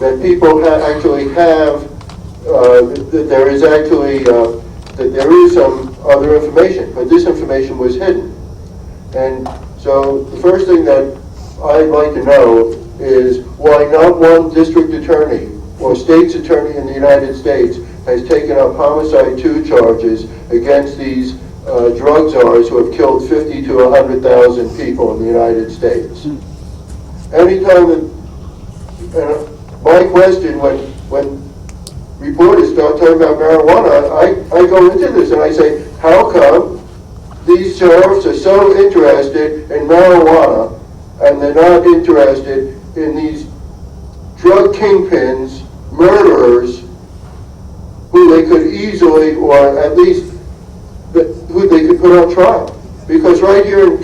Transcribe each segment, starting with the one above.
that people actually have, that there is actually, that there is some other information, but this information was hidden. And so the first thing that I'd like to know is why not one district attorney or state's attorney in the United States has taken up homicide 2 charges against these drug czars who have killed 50 to 100,000 people in the United States. Anytime that, my question when reporters start talking about marijuana, I go into this and I say, how come these sheriffs are so interested in marijuana and they're not interested in these drug kingpins, murderers, who they could easily, or at least who they could put on trial? Because right here in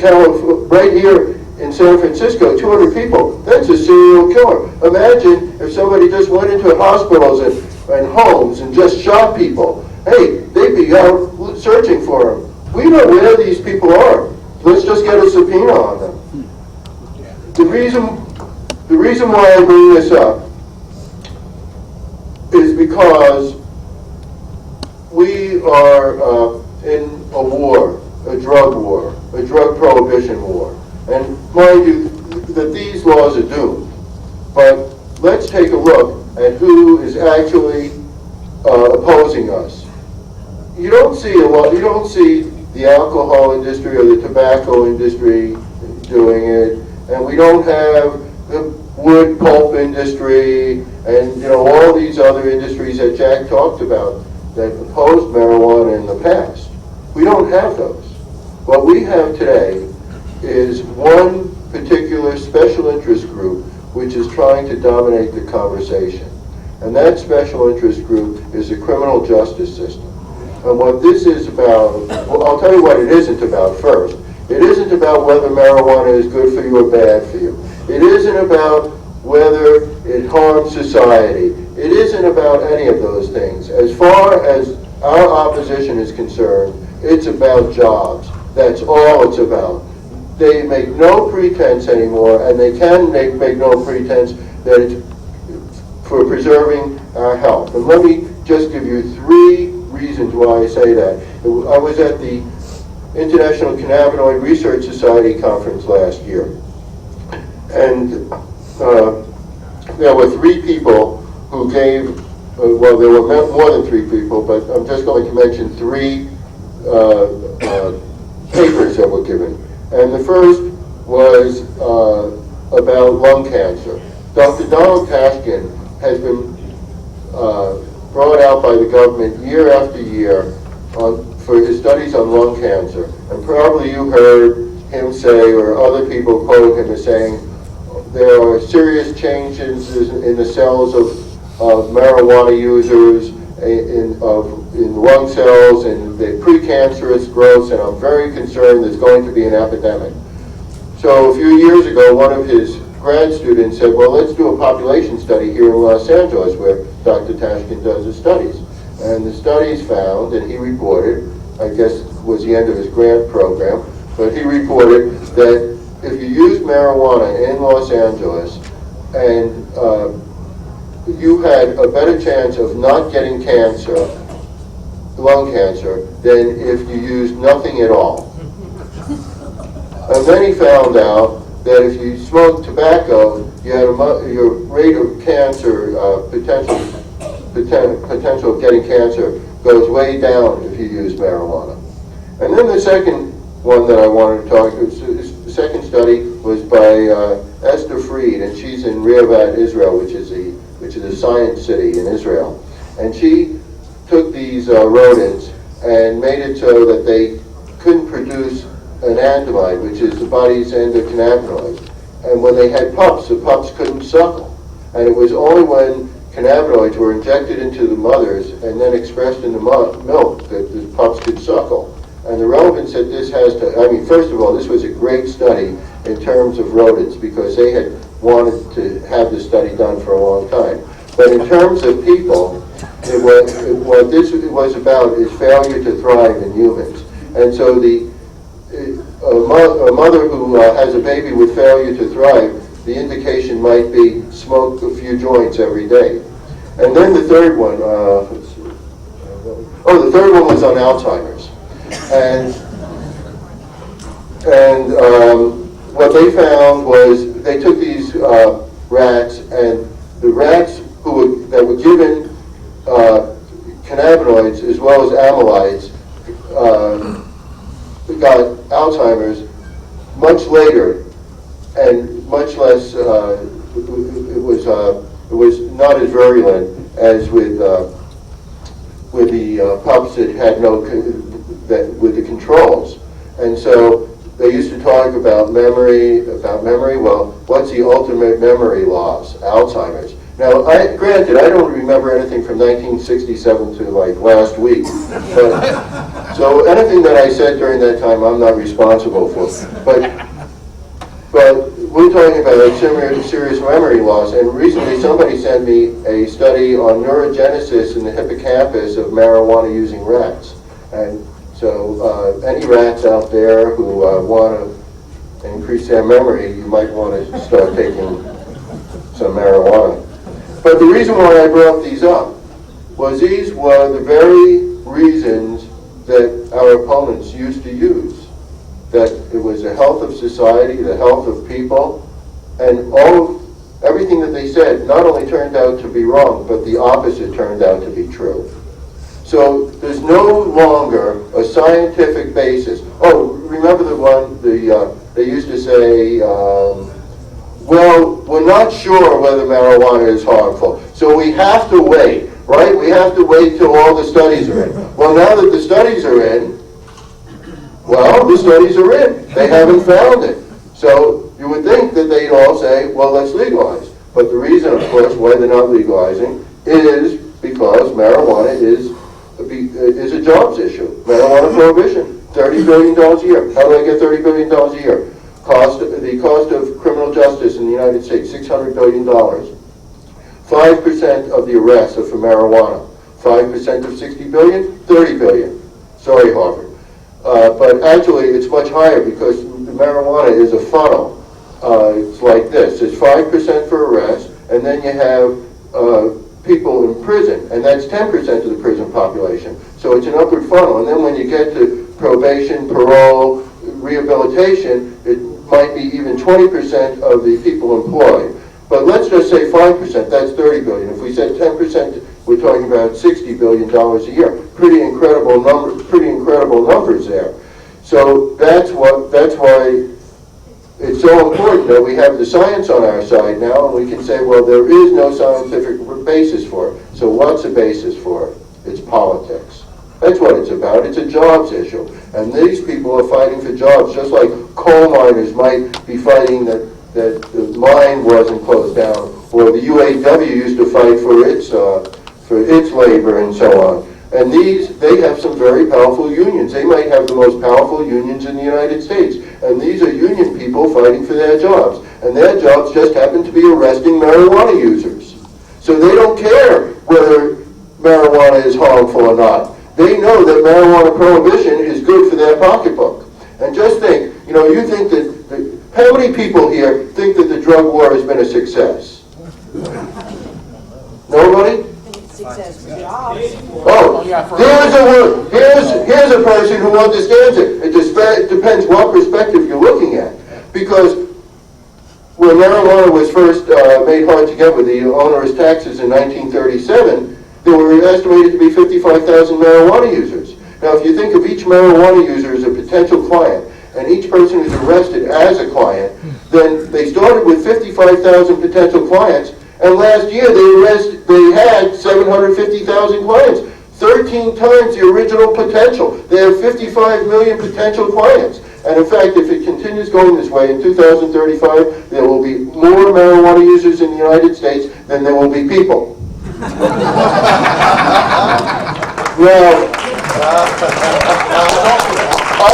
right here in San Francisco, 200 people, that's a serial killer. Imagine if somebody just went into hospitals and homes and just shot people. Hey, they'd be out searching for them. We know where these people are. Let's just get a subpoena on them. The reason why I bring this up is because we are in a war, a drug prohibition war. And mind you, that these laws are doomed. But let's take a look at who is actually opposing us. You don't see a lot. You don't see the alcohol industry or the tobacco industry doing it, and we don't have the wood pulp industry and all these other industries that Jack talked about that opposed marijuana in the past. We don't have those. What we have today is one particular special interest group which is trying to dominate the conversation. And that special interest group is the criminal justice system. And what this is about, well, I'll tell you what it isn't about first. It isn't about whether marijuana is good for you or bad for you. It isn't about whether it harms society. It isn't about any of those things. As far as our opposition is concerned, it's about jobs. That's all it's about. They make no pretense anymore, and they can make no pretense that it's for preserving our health. And let me just give you 3 reasons why I say that. I was at the International Cannabinoid Research Society conference last year, and there were 3 people who gave, well, there were more than 3 people, but I'm just going to mention 3 papers that were given. And the first was about lung cancer. Dr. Donald Tashkin has been brought out by the government year after year for his studies on lung cancer. And probably you heard him say, or other people quote him as saying, there are serious changes in the cells of marijuana users, in lung cells, and the precancerous growths, and I'm very concerned there's going to be an epidemic. So a few years ago, one of his grad students said, well, let's do a population study here in Los Angeles where Dr. Tashkin does his studies. And the studies found, and he reported, I guess it was the end of his grant program, but he reported that if you used marijuana in Los Angeles and you had a better chance of not getting cancer, lung cancer, than if you used nothing at all. And then he found out that if you smoked tobacco, you had your rate of cancer, potential of getting cancer goes way down if you use marijuana. And then the second one that I wanted to talk about, the second study was by Esther Fried, and she's in Rehavat, Israel, which is a science city in Israel. And she took these rodents and made it so that they couldn't produce an andamide, which is the body's endocannabinoid. And when they had pups, the pups couldn't suckle. And it was only when cannabinoids were injected into the mothers and then expressed in the milk that the pups could suckle. And the relevance that this has to, I mean, first of all, this was a great study in terms of rodents because they had wanted to have this study done for a long time. But in terms of people, what this was about is failure to thrive in humans. And so a mother who has a baby with failure to thrive, the indication might be smoke a few joints every day. And then the third one, let's see. The third one was on Alzheimer's. And what they found was they took these rats, and the rats that were given cannabinoids as well as amyloids got Alzheimer's much later and much less. It was not as virulent as with the pups that had with the controls. And so they used to talk about memory. Well, what's the ultimate memory loss? Alzheimer's. Now, granted, I don't remember anything from 1967 to like last week. So anything that I said during that time, I'm not responsible for. But we're talking about like serious memory loss. And recently, somebody sent me a study on neurogenesis in the hippocampus of marijuana-using rats. And so any rats out there who want to increase their memory, you might want to start taking some marijuana. But the reason why I brought these up was these were the very reasons that our opponents used to use. That it was the health of society, the health of people, and everything that they said not only turned out to be wrong, but the opposite turned out to be true. So there's no longer a scientific basis. Oh, remember the one, they used to say, well, we're not sure whether marijuana is harmful, so we have to wait, right? We have to wait till all the studies are in. Well, now that the studies are in, the studies are in. They haven't found it. So you would think that they'd all say, well, let's legalize. But the reason, of course, why they're not legalizing is because marijuana is a jobs issue. Marijuana prohibition, $30 billion a year. How do I get $30 billion a year? The cost of criminal justice in the United States, $600 billion. 5% of the arrests are for marijuana. 5% of 60 billion, 30 billion. Sorry, Harvard. But actually, it's much higher because the marijuana is a funnel. It's like this. It's 5% for arrests, and then you have people in prison, and that's 10% of the prison population. So it's an upward funnel. And then when you get to probation, parole, rehabilitation, it might be even 20% of the people employed. But let's just say 5%, that's 30 billion. If we said 10%, we're talking about $60 billion a year. Pretty incredible numbers there. So that's why it's so important that we have the science on our side now, and we can say, well, there is no scientific basis for it. So what's the basis for it? It's politics. That's what it's about. It's a jobs issue. And these people are fighting for jobs, just like coal miners might be fighting that the mine wasn't closed down, or the UAW used to fight for its labor and so on. And they have some very powerful unions. They might have the most powerful unions in the United States. And these are union people fighting for their jobs. And their jobs just happen to be arresting marijuana users. So they don't care whether marijuana is harmful or not. They know that marijuana prohibition is good for their pocketbook. And just think, you think that, how many people here think that the drug war has been a success? Nobody? Success for jobs. Oh, here's a person who understands it. It depends what perspective you're looking at. Because when marijuana was first made hard to get with the onerous taxes in 1937, there were estimated to be 55,000 marijuana users. Now, if you think of each marijuana user as a potential client, and each person who's arrested as a client, then they started with 55,000 potential clients, and last year they had 750,000 clients, 13 times the original potential. They have 55 million potential clients. And in fact, if it continues going this way, in 2035, there will be more marijuana users in the United States than there will be people. Now, I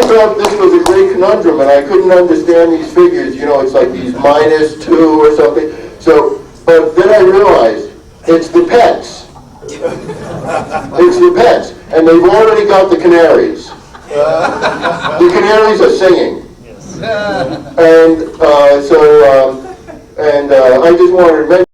thought this was a great conundrum, and I couldn't understand these figures. It's like these -2 or something. So, but then I realized it's the pets. It's the pets, and they've already got the canaries. The canaries are singing. And I just wanted to mention